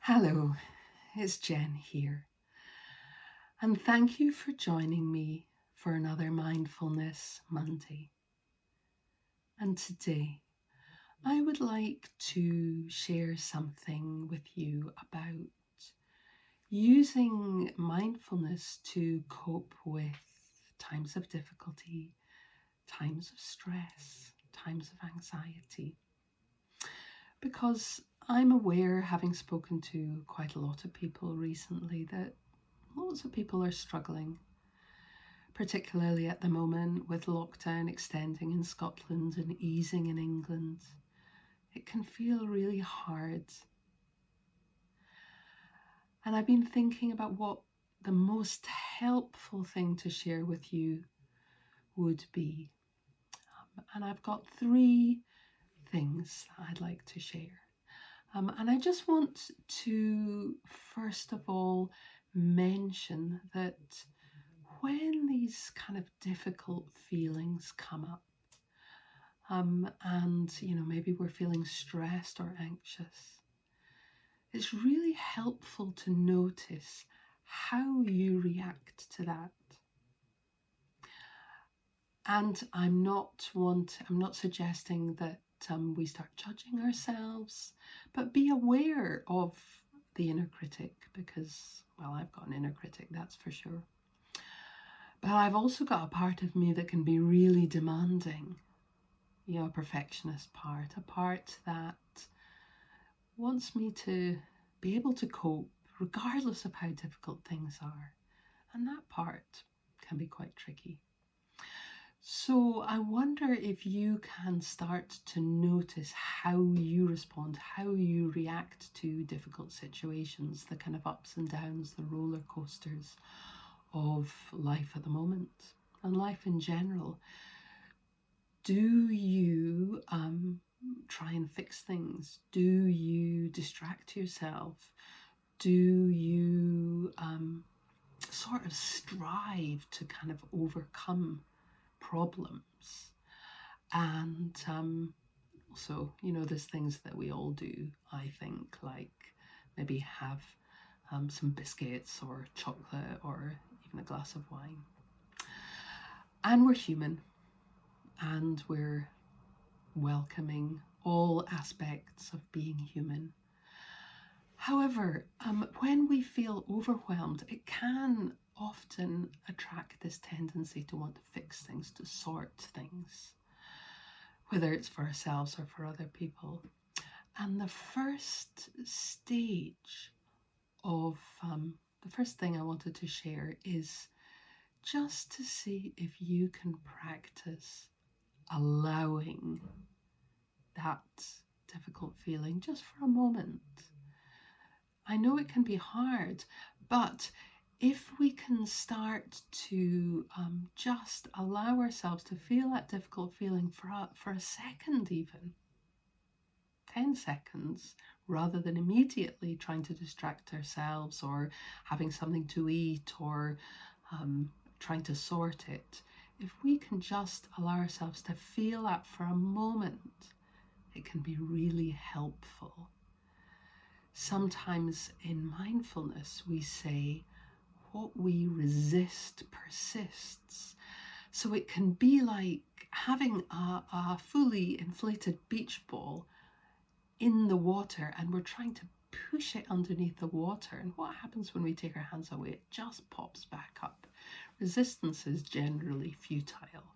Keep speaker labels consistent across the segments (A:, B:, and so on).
A: Hello, it's Jen here, and thank you for joining me for another Mindfulness Monday. And today, I would like to share something with you about using mindfulness to cope with times of difficulty, times of stress, times of anxiety. Because I'm aware, having spoken to quite a lot of people recently, that lots of people are struggling, particularly at the moment with lockdown extending in Scotland and easing in England. It can feel really hard. And I've been thinking about what the most helpful thing to share with you would be. And I've got 3 things that I'd like to share. And I just want to, first of all, mention that when these kind of difficult feelings come up, and maybe we're feeling stressed or anxious, it's really helpful to notice how you react to that. And I'm not suggesting that we start judging ourselves, but be aware of the inner critic, because, well, I've got an inner critic, that's for sure. But I've also got a part of me that can be really demanding, a perfectionist part, a part that wants me to be able to cope regardless of how difficult things are. And that part can be quite tricky. So I wonder if you can start to notice how you respond, how you react to difficult situations, the kind of ups and downs, the roller coasters of life at the moment and life in general. Do you try and fix things? Do you distract yourself? Do you sort of strive to kind of overcome problems? And also, there's things that we all do, I think, like maybe have some biscuits or chocolate or even a glass of wine. And we're human, and we're welcoming all aspects of being human. However, when we feel overwhelmed, it can often attract this tendency to want to fix things, to sort things, whether it's for ourselves or for other people. And the first stage of the first thing I wanted to share is just to see if you can practice allowing that difficult feeling just for a moment. I know it can be hard, but if we can start to just allow ourselves to feel that difficult feeling for a second, even 10 seconds, rather than immediately trying to distract ourselves or having something to eat or trying to sort it, if we can just allow ourselves to feel that for a moment, it can be really helpful. Sometimes in mindfulness, we say, what we resist persists. So it can be like having a fully inflated beach ball in the water, and we're trying to push it underneath the water. And what happens when we take our hands away? It just pops back up. Resistance is generally futile.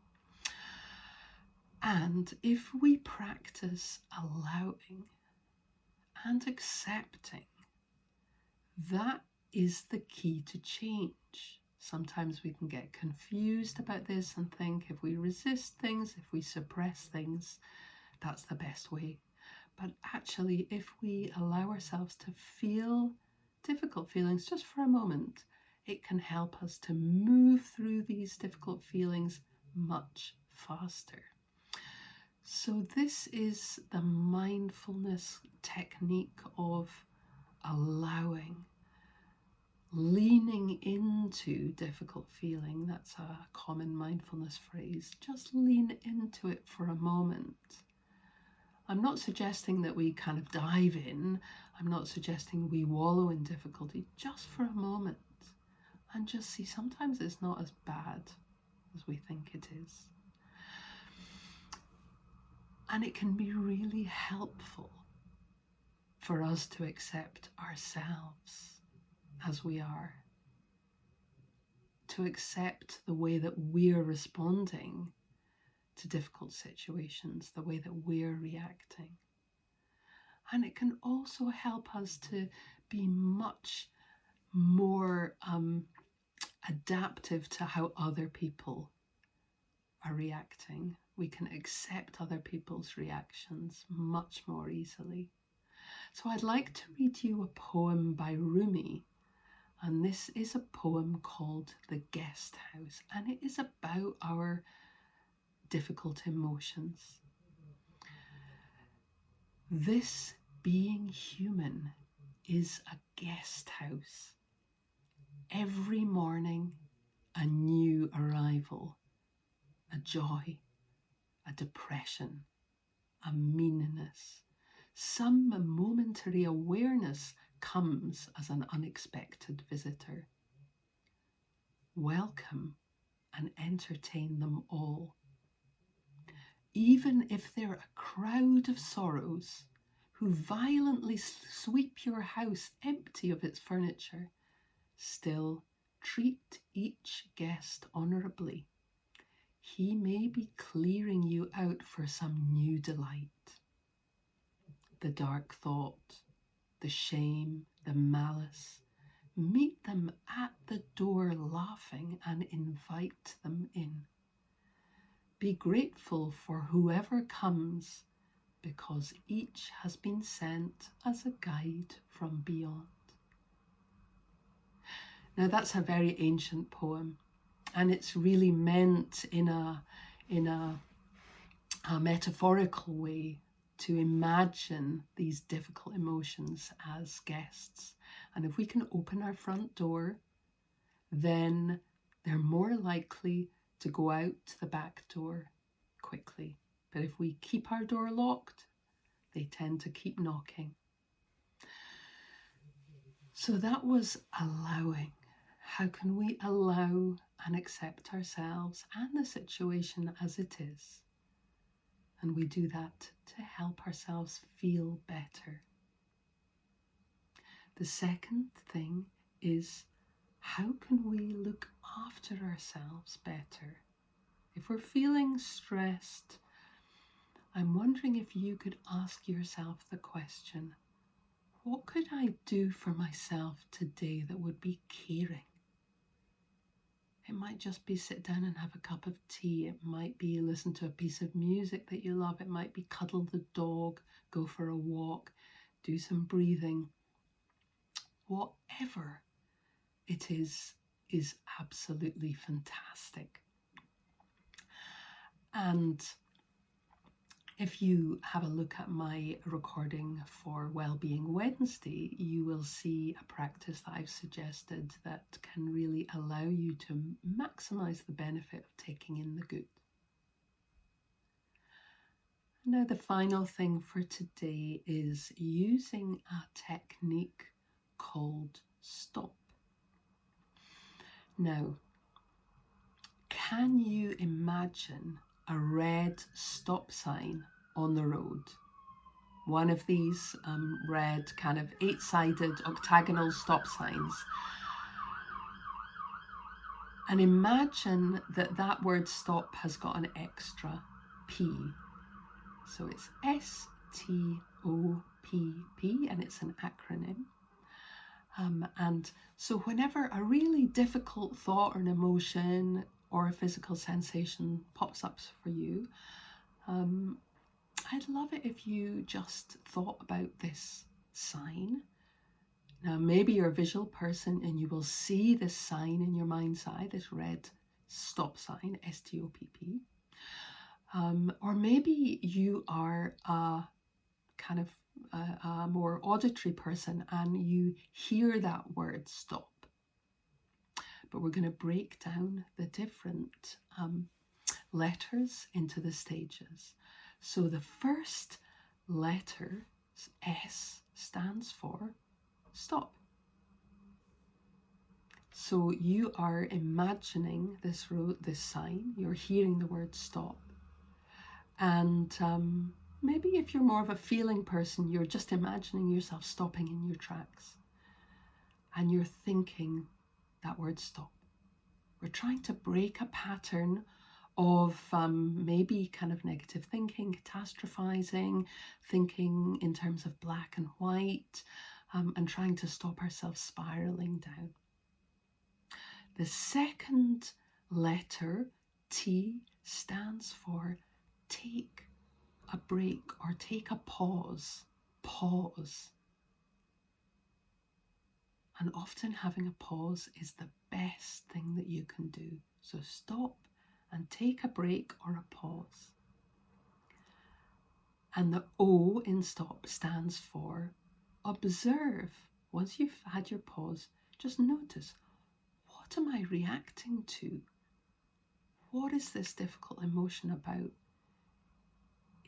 A: And if we practice allowing and accepting, that is the key to change. Sometimes we can get confused about this and think if we resist things, if we suppress things, that's the best way. But actually, if we allow ourselves to feel difficult feelings just for a moment, it can help us to move through these difficult feelings much faster. So this is the mindfulness technique of allowing, leaning into difficult feeling. That's a common mindfulness phrase. Just lean into it for a moment. I'm not suggesting that we kind of dive in I'm not suggesting we wallow in difficulty, just for a moment, and just see sometimes it's not as bad as we think it is. And it can be really helpful for us to accept ourselves as we are, to accept the way that we're responding to difficult situations, the way that we're reacting. And it can also help us to be much more adaptive to how other people are reacting. We can accept other people's reactions much more easily. So I'd like to read you a poem by Rumi, and this is a poem called The Guest House, and it is about our difficult emotions. This being human is a guest house. Every morning, a new arrival, a joy, a depression, a meanness. Some momentary awareness comes as an unexpected visitor. Welcome and entertain them all. Even if they're a crowd of sorrows who violently sweep your house empty of its furniture, still treat each guest honourably. He may be clearing you out for some new delight. The dark thought, the shame, the malice, meet them at the door laughing and invite them in. Be grateful for whoever comes, because each has been sent as a guide from beyond. Now that's a very ancient poem, and it's really meant in a metaphorical way to imagine these difficult emotions as guests. And if we can open our front door, then they're more likely to go out the back door quickly. But if we keep our door locked, they tend to keep knocking. So that was allowing. How can we allow and accept ourselves and the situation as it is? And we do that to help ourselves feel better. The second thing is, how can we look after ourselves better? If we're feeling stressed, I'm wondering if you could ask yourself the question, what could I do for myself today that would be caring? It might just be sit down and have a cup of tea. It might be listen to a piece of music that you love. It might be cuddle the dog, go for a walk, do some breathing. Whatever it is absolutely fantastic. And if you have a look at my recording for Wellbeing Wednesday, you will see a practice that I've suggested that can really allow you to maximize the benefit of taking in the good. Now, the final thing for today is using a technique called stop. Now, can you imagine a red stop sign on the road? One of these red kind of 8-sided octagonal stop signs. And imagine that that word stop has got an extra P. So it's STOPP, and it's an acronym. And so whenever a really difficult thought or an emotion or a physical sensation pops up for you, I'd love it if you just thought about this sign. Now, maybe you're a visual person and you will see this sign in your mind's eye, this red stop sign, STOPP. Or maybe you are a kind of a more auditory person and you hear that word stop. But we're going to break down the different letters into the stages. So the first letter, S, stands for stop. So you are imagining this road, this sign, you're hearing the word stop. And maybe if you're more of a feeling person, you're just imagining yourself stopping in your tracks. And you're thinking that word stop. We're trying to break a pattern of maybe kind of negative thinking, catastrophizing, thinking in terms of black and white, and trying to stop ourselves spiraling down. The second letter, T, stands for take a break or take a pause. Pause. And often having a pause is the best thing that you can do. So stop and take a break or a pause. And the O in stop stands for observe. Once you've had your pause, just notice, what am I reacting to? What is this difficult emotion about?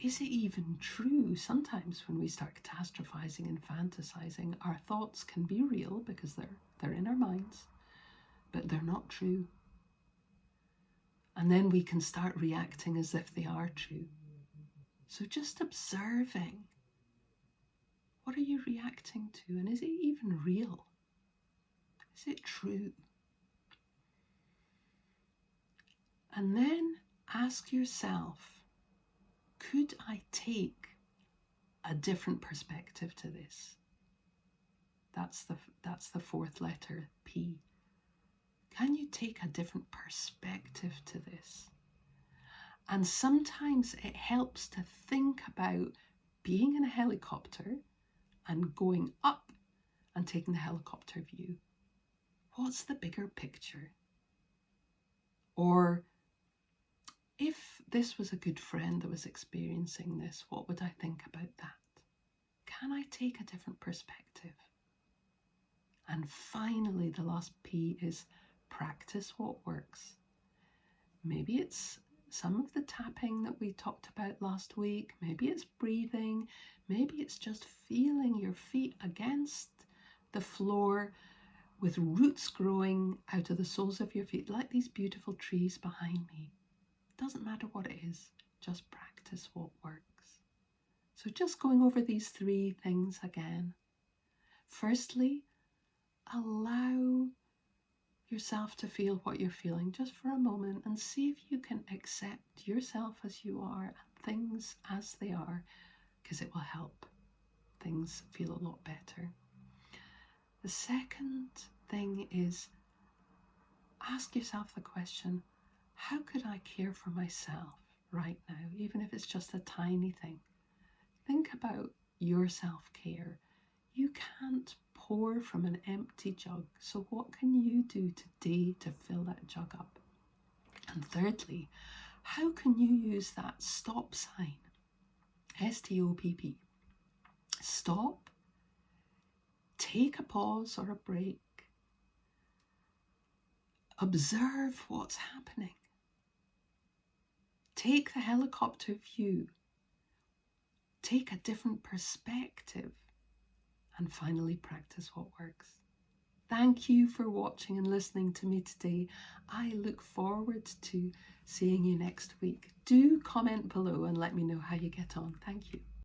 A: Is it even true? Sometimes when we start catastrophizing and fantasizing, our thoughts can be real because they're in our minds, but they're not true. And then we can start reacting as if they are true. So just observing, what are you reacting to? And is it even real? Is it true? And then ask yourself, could I take a different perspective to this? That's the fourth letter, P. Can you take a different perspective to this? And sometimes it helps to think about being in a helicopter and going up and taking the helicopter view. What's the bigger picture? Or if this was a good friend that was experiencing this, what would I think about that? Can I take a different perspective? And finally, the last P is practice what works. Maybe it's some of the tapping that we talked about last week. Maybe it's breathing. Maybe it's just feeling your feet against the floor with roots growing out of the soles of your feet, like these beautiful trees behind me. Doesn't matter what it is, just practice what works. So just going over these three things again. Firstly, allow yourself to feel what you're feeling just for a moment and see if you can accept yourself as you are and things as they are, because it will help things feel a lot better. The second thing is ask yourself the question, how could I care for myself right now, even if it's just a tiny thing? Think about your self-care. You can't pour from an empty jug, so what can you do today to fill that jug up? And thirdly, how can you use that stop sign, S-T-O-P-P? Stop, take a pause or a break, observe what's happening, take the helicopter view, take a different perspective, and finally practice what works. Thank you for watching and listening to me today. I look forward to seeing you next week. Do comment below and let me know how you get on. Thank you.